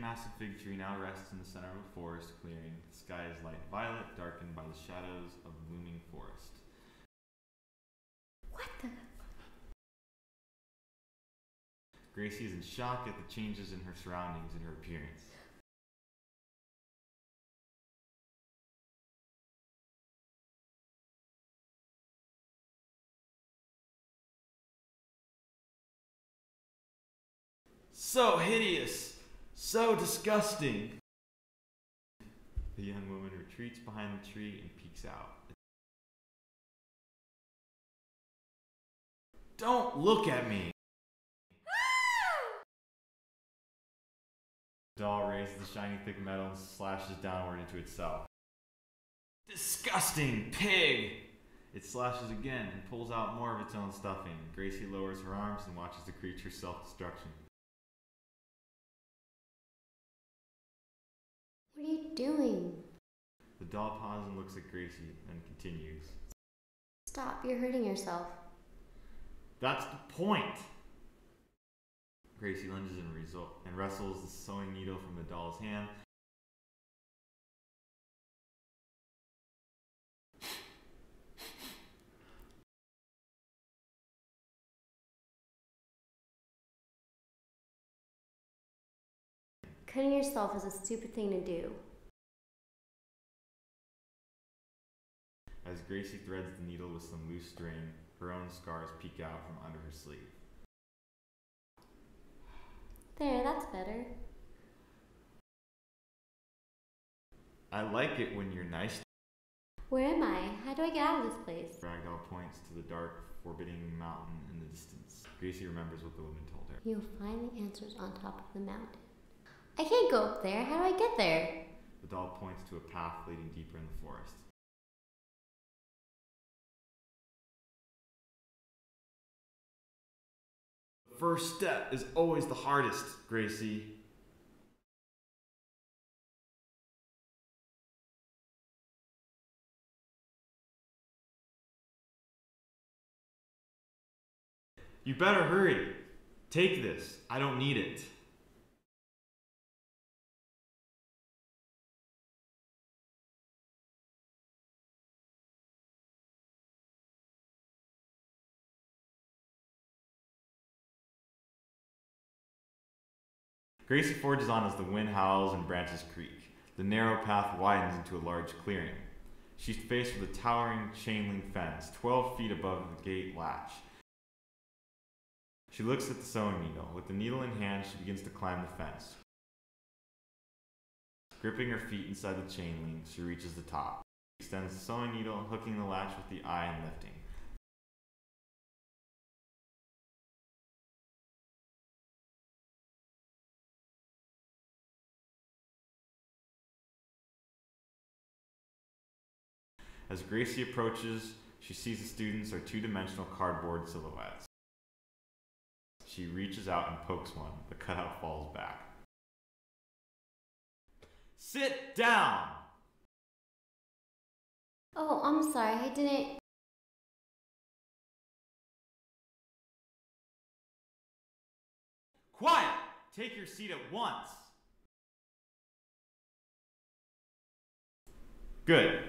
same massive fig tree now rests in the center of a forest clearing. The sky is light violet, darkened by the shadows of the looming forest. What the? Gracie is in shock at the changes in her surroundings and her appearance. So hideous! So disgusting! The young woman retreats behind the tree and peeks out. Don't look at me! The doll raises the shiny thick metal and slashes downward into itself. Disgusting pig! It slashes again and pulls out more of its own stuffing. Gracie lowers her arms and watches the creature's self-destruction. What are you doing? The doll pauses and looks at Gracie, then continues. Stop, you're hurting yourself. That's the point! Gracie lunges and wrestles the sewing needle from the doll's hand. Cutting yourself is a stupid thing to do. As Gracie threads the needle with some loose string, her own scars peek out from under her sleeve. There, that's better. I like it when you're nice. Where am I? How do I get out of this place? Ragdoll points to the dark, forbidding mountain in the distance. Gracie remembers what the woman told her. You'll find the answers on top of the mountain. I can't go up there. How do I get there? The doll points to a path leading deeper in the forest. The first step is always the hardest, Gracie. You better hurry. Take this. I don't need it. Gracie forges on as the wind howls and branches creak. The narrow path widens into a large clearing. She's faced with a towering chain-link fence, 12 feet above the gate latch. She looks at the sewing needle. With the needle in hand, she begins to climb the fence. Gripping her feet inside the chain link, she reaches the top. She extends the sewing needle, hooking the latch with the eye and lifting. As Gracie approaches, she sees the students are two-dimensional cardboard silhouettes. She reaches out and pokes one. The cutout falls back. Sit down! Oh, I'm sorry. I didn't... Quiet! Take your seat at once! Good.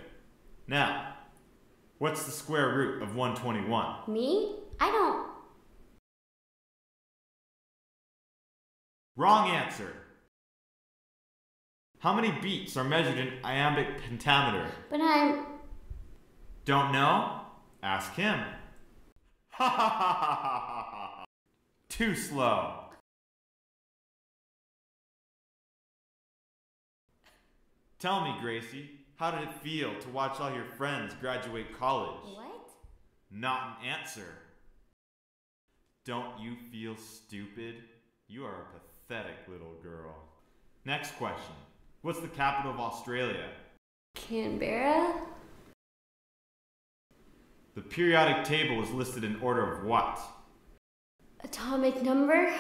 Now, what's the square root of 121? Me? I don't... Wrong answer. How many beats are measured in iambic pentameter? But I'm... Don't know? Ask him. Ha ha ha ha ha ha! Too slow. Tell me, Gracie, how did it feel to watch all your friends graduate college? What? Not an answer. Don't you feel stupid? You are a pathetic little girl. Next question. What's the capital of Australia? Canberra? The periodic table is listed in order of what? Atomic number?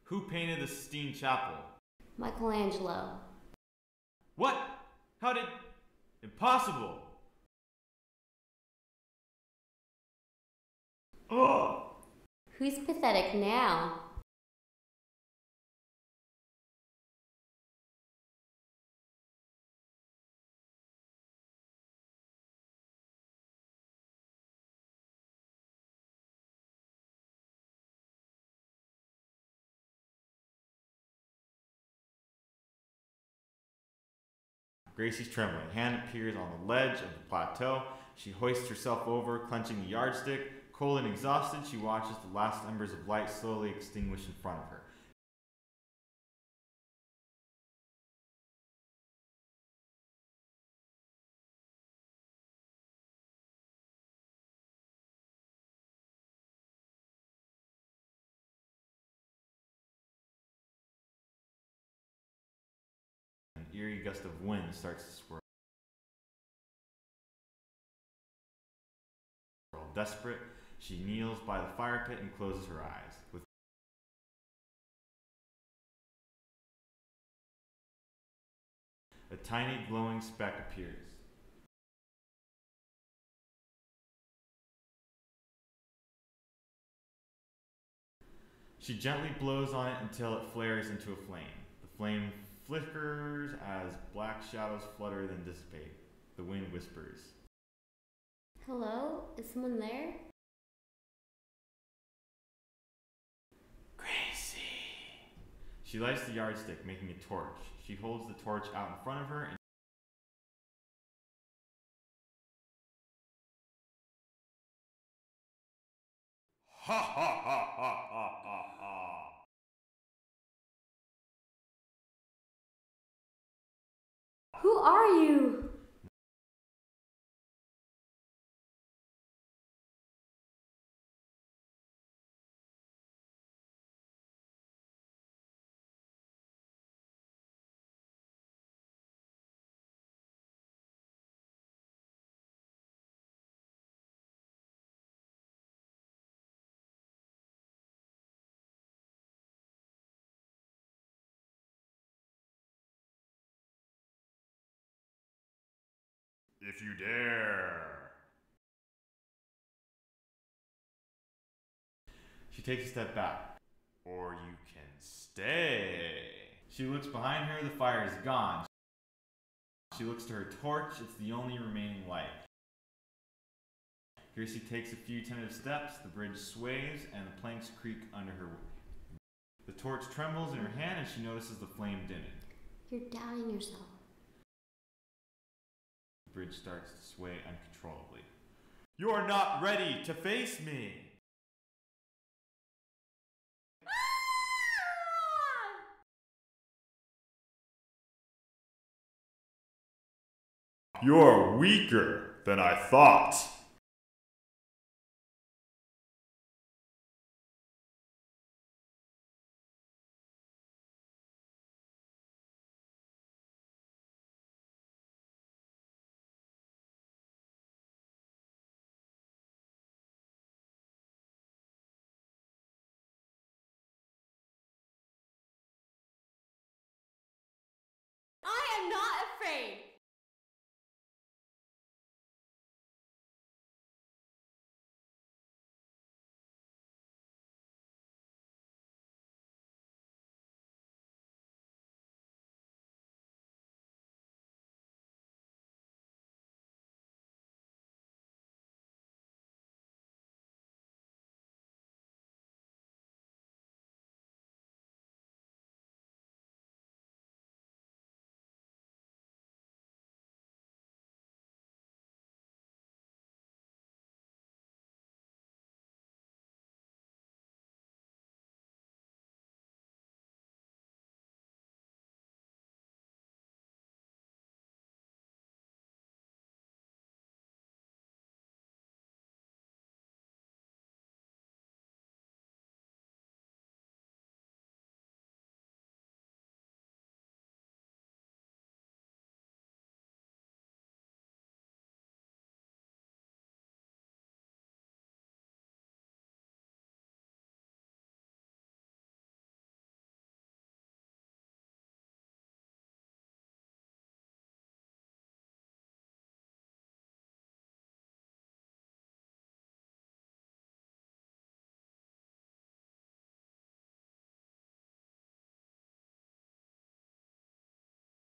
Who painted the Sistine Chapel? Michelangelo. What? How did... Impossible! Oh! Who's pathetic now? Gracie's trembling. A hand appears on the ledge of the plateau. She hoists herself over, clenching the yardstick. Cold and exhausted, she watches the last embers of light slowly extinguish in front of her. An eerie gust of wind starts to swirl. Desperate, she kneels by the fire pit and closes her eyes. With a tiny glowing speck appears. She gently blows on it until it flares into a flame. The flame flickers as black shadows flutter then dissipate. The wind whispers. Hello? Is someone there? Gracie. She lights the yardstick, making a torch. She holds the torch out in front of her and ha ha ha ha ha ha ha. Who are you? If you dare. She takes a step back. Or you can stay. She looks behind her, the fire is gone. She looks to her torch, it's the only remaining light. Gracie takes a few tentative steps, the bridge sways, and the planks creak under her weight. The torch trembles in her hand and she notices the flame dimming. You're doubting yourself. The bridge starts to sway uncontrollably. You're not ready to face me! You're weaker than I thought. I am not afraid.